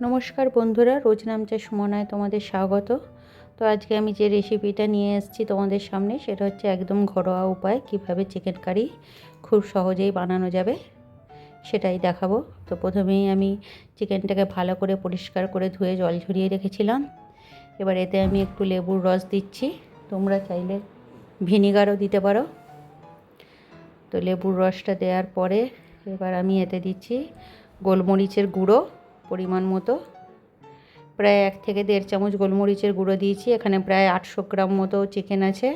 নমস্কার বন্ধুরা, রোজ নামচা সুমনায় তোমাদের স্বাগত। তো আজকে আমি যে রেসিপিটা নিয়ে এসেছি তোমাদের সামনে, সেটা হচ্ছে একদম ঘরোয়া উপায় কিভাবে চিকেন কারি খুব সহজেই বানানো যাবে সেটাই দেখাবো। তো প্রথমেই আমি চিকেনটাকে ভালো করে পরিষ্কার করে ধুয়ে জল ঝরিয়ে রেখেছিলাম। এবার এতে আমি একটু লেবুর রস দিচ্ছি, তোমরা চাইলে ভিনিগারও দিতে পারো। তো লেবুর রসটা দেওয়ার পরে এবার আমি এতে দিচ্ছি গোলমরিচের গুঁড়ো পরিমাণ মতো, প্রায় 1 থেকে 1.5 চামচ গোলমরিচের গুঁড়ো দিয়েছি। এখানে প্রায় 800 গ্রাম মতো চিকেন আছে।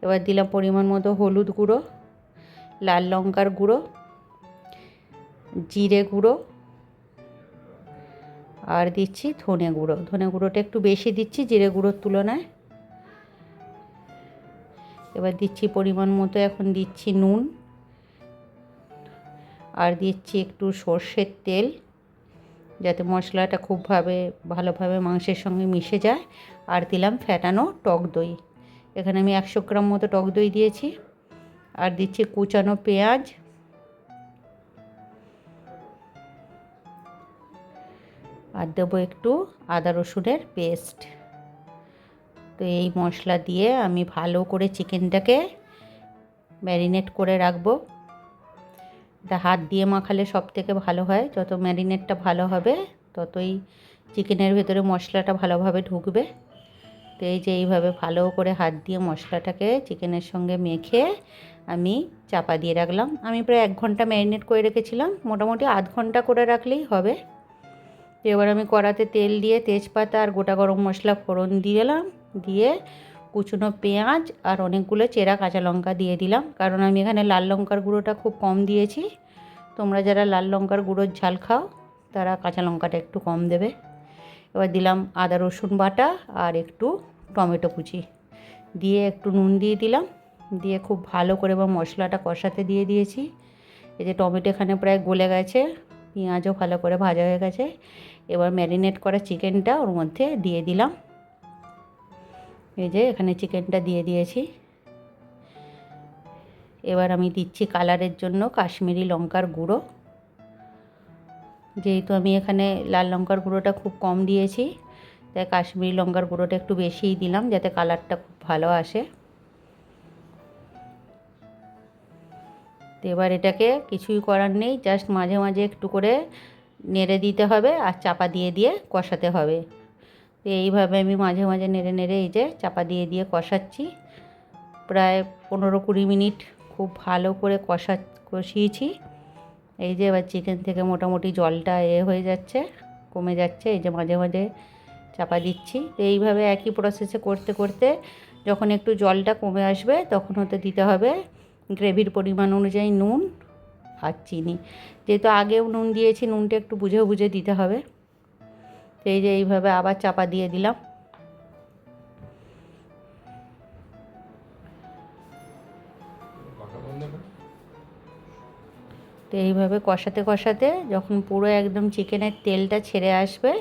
এবার দিলাম পরিমাণ মতো হলুদ গুঁড়ো, লাল লঙ্কার গুঁড়ো, জিরে গুঁড়ো, আর দিচ্ছি ধনে গুঁড়ো। ধনে গুঁড়োটা একটু বেশি দিচ্ছি জিরে গুঁড়োর তুলনায়। এবার দিচ্ছি পরিমাণ মতো, এখন দিচ্ছি নুন, আর দিচ্ছি একটু সর্ষের তেল, যাতে মশলাটা খুব ভালোভাবে মাংসের সঙ্গে মিশে যায়। আর দিলাম ফ্যাটানো টক দই। এখানে আমি 100 গ্রাম মতো টক দই দিয়েছি। আর দিচ্ছি কুচানো পেঁয়াজ, আর দেবো একটু আদা রসুনের পেস্ট। তো এই মশলা দিয়ে আমি ভালো করে চিকেনটাকে ম্যারিনেট করে রাখবো। এটা হাত দিয়ে মাখালে সব থেকে ভালো হয়। যত ম্যারিনেটটা ভালো হবে ততই চিকেনের ভেতরে মশলাটা ভালোভাবে ঢুকবে। তো এই যে এইভাবে ভালো করে হাত দিয়ে মশলাটাকে চিকেনের সঙ্গে মেখে আমি চাপা দিয়ে রাখলাম। আমি প্রায় 1 ঘন্টা ম্যারিনেট করে রেখেছিলাম, মোটামুটি আধ ঘন্টা করে রাখলেই হবে। তো এবার আমি কড়াতে তেল দিয়ে তেজপাতা আর গোটা গরম মশলা ফোড়ন দিলাম, দিয়ে কুচনো পেঁয়াজ আর অনেকগুলো চেরা কাঁচা লঙ্কা দিয়ে দিলাম, কারণ আমি এখানে লাল লঙ্কার গুঁড়োটা খুব কম দিয়েছি। তোমরা যারা লাল লঙ্কার গুঁড়োর ঝাল খাও তারা কাঁচা লঙ্কাটা একটু কম দেবে। এবার দিলাম আদা রসুন বাটা আর একটু টমেটো কুচি দিয়ে একটু নুন দিয়ে দিলাম, দিয়ে খুব ভালো করে এবার মশলাটা কষাতে দিয়ে দিয়েছি। এই যে টমেটো এখানে প্রায় গলে গেছে, পেঁয়াজও ভালো করে ভাজা হয়ে গেছে। এবার ম্যারিনেট করা চিকেনটা ওর মধ্যে দিয়ে দিলাম। এই যে এখানে চিকেনটা দিয়ে দিয়েছি। এবার আমি দিচ্ছি কালারের জন্য কাশ্মীরি লঙ্কার গুঁড়ো। যেহেতু আমি এখানে লাল লঙ্কার গুঁড়োটা খুব কম দিয়েছি, তাই কাশ্মীরি লঙ্কার গুঁড়োটা একটু বেশিই দিলাম, যাতে কালারটা খুব ভালো আসে। তো এবার এটাকে কিছুই করার নেই, জাস্ট মাঝে মাঝে একটু করে নেড়ে দিতে হবে আর চাপা দিয়ে দিয়ে কষাতে হবে। তো এইভাবে আমি মাঝে মাঝে নেড়ে নেড়ে এই যে চাপা দিয়ে দিয়ে কষাচ্ছি। প্রায় 15-20 মিনিট খুব ভালো করে কষিয়েছি। এই যে এবার চিকেন থেকে মোটামুটি জলটা হয়ে যাচ্ছে, কমে যাচ্ছে। এই যে মাঝে মাঝে চাপা দিচ্ছি। তো এইভাবে একই প্রসেসে করতে করতে যখন একটু জলটা কমে আসবে তখন হতে দিতে হবে গ্রেভির পরিমাণ অনুযায়ী নুন আর চিনি। যেহেতু আগেও নুন দিয়েছি, নুনটা একটু বুঝে বুঝে দিতে হবে। তো এই যে এইভাবে আবার চাপা দিয়ে দিলাম। তো এইভাবে কষাতে কষাতে যখন পুরো একদম চিকেনের তেলটা ছেড়ে আসবে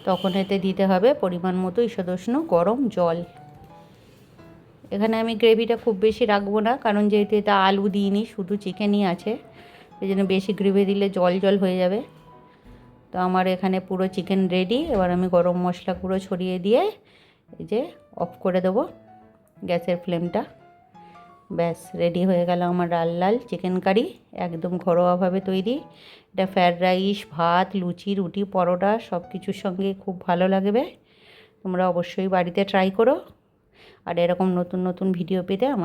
তখন এতে দিতে হবে পরিমাণ মতো ঈষদুষ্ণ গরম জল। এখানে আমি গ্রেভিটা খুব বেশি রাখবো না, কারণ যেহেতু এটা আলু দিইনি, শুধু চিকেনই আছে, এই জন্য বেশি গ্রেভি দিলে জল জল হয়ে যাবে। তো আমার এখানে পুরো চিকেন রেডি। এবার আমি গরম মশলা গুঁড়ো ছড়িয়ে দিয়ে এই যে অফ করে দেবো গ্যাসের ফ্লেমটা। ব্যাস রেডি হয়ে গেল আমার লাল লাল চিকেন কারি, একদম ঘরোয়াভাবে তৈরি। এটা ফ্রায়েড রাইস, ভাত, লুচি, রুটি, পরোটা সব কিছুর সঙ্গে খুব ভালো লাগবে। তোমরা অবশ্যই বাড়িতে ট্রাই করো। আর এরকম নতুন নতুন ভিডিও পেতে আমার